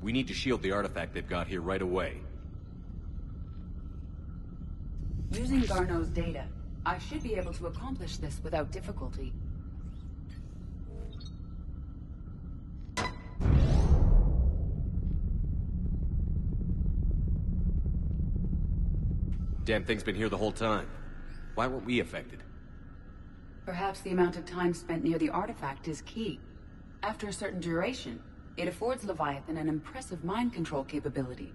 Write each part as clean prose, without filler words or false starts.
We need to shield the artifact they've got here right away. Using Garneau's data, I should be able to accomplish this without difficulty. Damn thing's been here the whole time. Why weren't we affected? Perhaps the amount of time spent near the artifact is key. After a certain duration, it affords Leviathan an impressive mind control capability.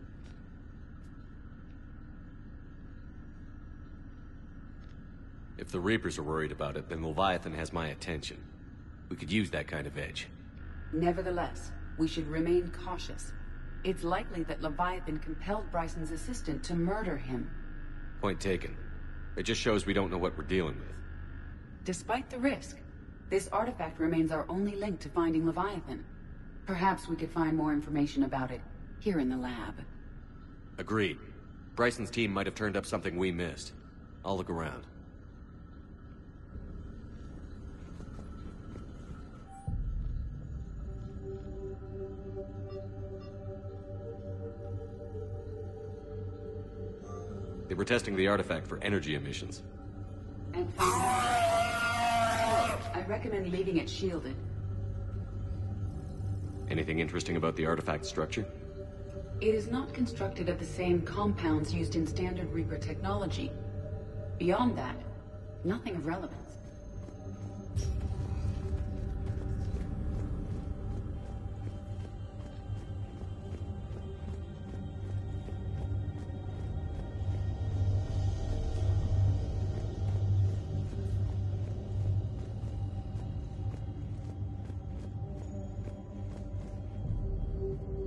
If the Reapers are worried about it, then Leviathan has my attention. We could use that kind of edge. Nevertheless, we should remain cautious. It's likely that Leviathan compelled Bryson's assistant to murder him. Point taken. It just shows we don't know what we're dealing with. Despite the risk, this artifact remains our only link to finding Leviathan. Perhaps we could find more information about it here in the lab. Agreed. Bryson's team might have turned up something we missed. I'll look around. They were testing the artifact for energy emissions. And I recommend leaving it shielded. Anything interesting about the artifact structure? It is not constructed of the same compounds used in standard Reaper technology. Beyond that, nothing of relevance.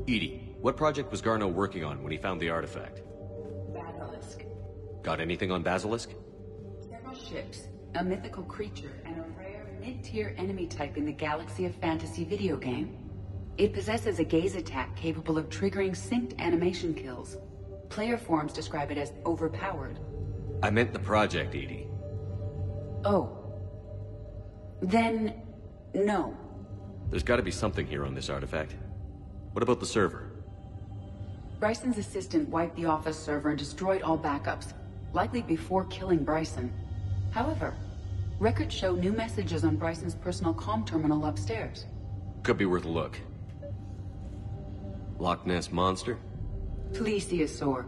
Edie, what project was Garneau working on when he found the artifact? Basilisk. Got anything on Basilisk? Several ships, a mythical creature, and a rare mid-tier enemy type in the Galaxy of Fantasy video game. It possesses a gaze attack capable of triggering synced animation kills. Player forums describe it as overpowered. I meant the project, Edie. Oh. Then, no. There's gotta be something here on this artifact. What about the server? Bryson's assistant wiped the office server and destroyed all backups, likely before killing Bryson. However, records show new messages on Bryson's personal comm terminal upstairs. Could be worth a look. Loch Ness Monster? Plesiosaur.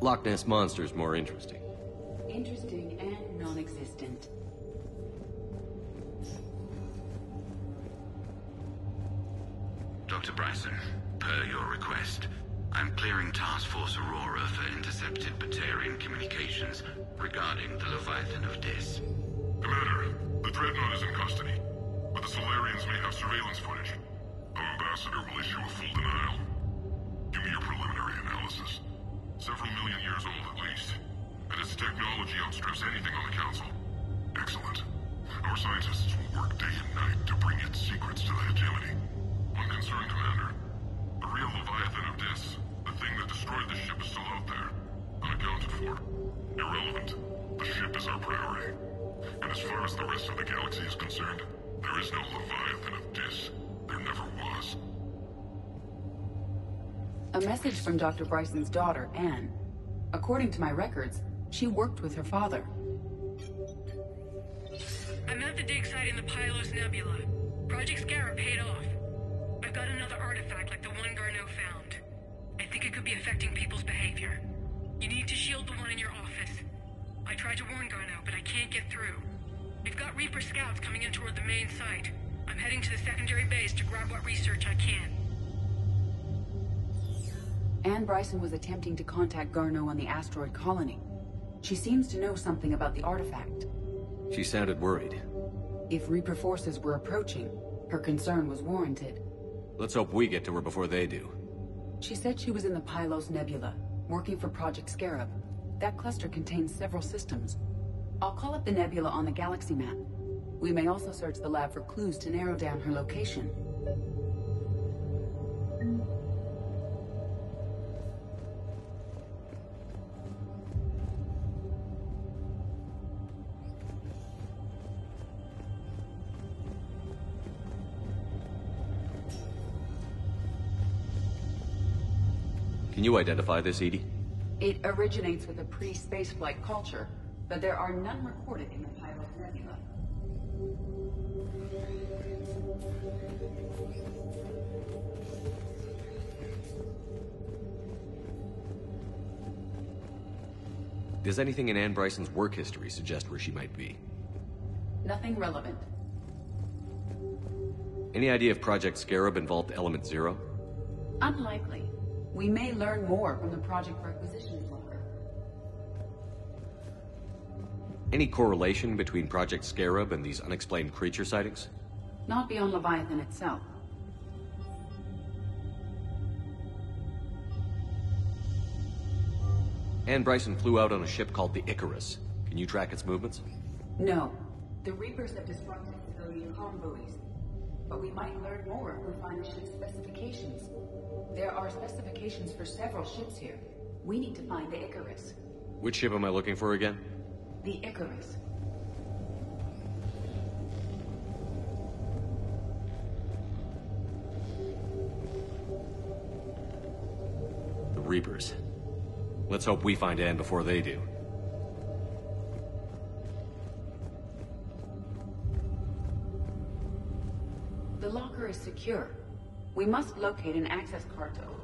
Loch Ness Monster's more interesting. Interesting and non-existent. Dr. Bryson, per your request, I'm clearing Task Force Aurora for intercepted Batarian communications regarding the Leviathan of Dis. Commander, the Dreadnought is in custody, but the Solarians may have surveillance footage. Our ambassador will issue a full denial. Give me your preliminary analysis. Several million years old at least, and its technology outstrips anything on the Council. Excellent. Our scientists will work day and night to bring its secrets to the hegemony. One concern, Commander. The real Leviathan of Dis, the thing that destroyed the ship, is still out there. Unaccounted for. Irrelevant. The ship is our priority. And as far as the rest of the galaxy is concerned, there is no Leviathan of Dis. There never was. A message from Dr. Bryson's daughter, Anne. According to my records, she worked with her father. I'm at the dig site in the Pylos Nebula. Project Scarab paid off. I've got another artifact like the one Garneau found. I think it could be affecting people's behavior. You need to shield the one in your office. I tried to warn Garneau, but I can't get through. We've got Reaper scouts coming in toward the main site. I'm heading to the secondary base to grab what research I can. Anne Bryson was attempting to contact Garneau on the asteroid colony. She seems to know something about the artifact. She sounded worried. If Reaper forces were approaching, her concern was warranted. Let's hope we get to her before they do. She said she was in the Pylos Nebula, working for Project Scarab. That cluster contains several systems. I'll call up the nebula on the galaxy map. We may also search the lab for clues to narrow down her location. Can you identify this, Edie? It originates with a pre-spaceflight culture, but there are none recorded in the Pylos Nebula. Does anything in Anne Bryson's work history suggest where she might be? Nothing relevant. Any idea if Project Scarab involved Element Zero? Unlikely. We may learn more from the Project Requisitions Logger. Any correlation between Project Scarab and these unexplained creature sightings? Not beyond Leviathan itself. Anne Bryson flew out on a ship called the Icarus. Can you track its movements? No. The Reapers have disrupted civilian comm buoys. But we might learn more if we find the ship's specifications. There are specifications for several ships here. We need to find the Icarus. Which ship am I looking for again? The Icarus. The Reapers. Let's hope we find Anne before they do. The locker is secure. We must locate an access card to open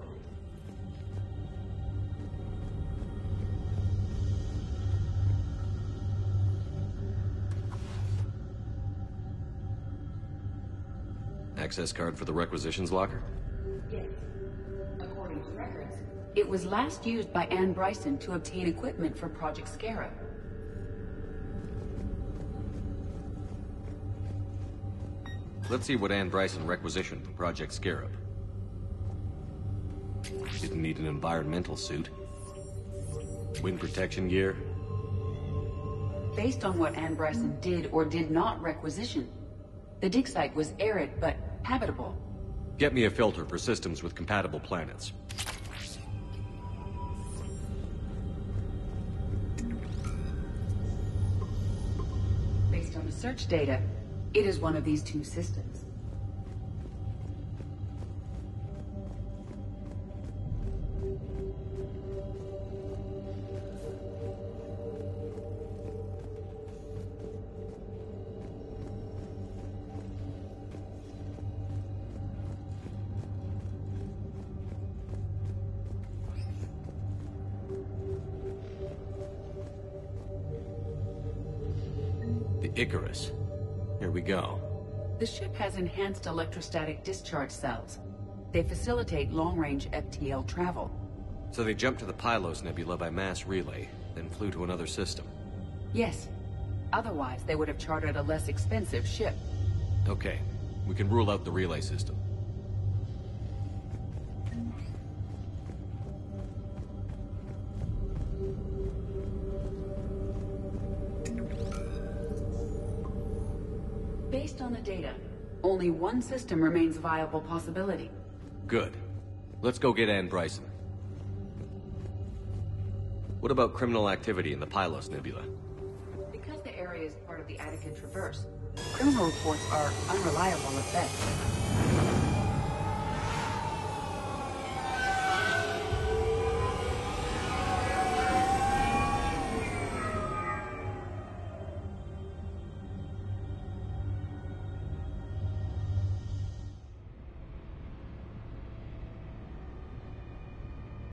it. Access card for the requisitions locker? Yes. According to records, it was last used by Anne Bryson to obtain equipment for Project Scarab. Let's see what Anne Bryson requisitioned for Project Scarab. Didn't need an environmental suit. Wind protection gear. Based on what Anne Bryson did or did not requisition, the dig site was arid but habitable. Get me a filter for systems with compatible planets. Based on the search data, it is one of these two systems. The Icarus. Here we go. The ship has enhanced electrostatic discharge cells. They facilitate long-range FTL travel. So they jumped to the Pylos Nebula by mass relay, then flew to another system. Yes. Otherwise, they would have chartered a less expensive ship. Okay, we can rule out the relay system. Based on the data, only one system remains a viable possibility. Good. Let's go get Anne Bryson. What about criminal activity in the Pylos Nebula? Because the area is part of the Attica Traverse, criminal reports are unreliable at best.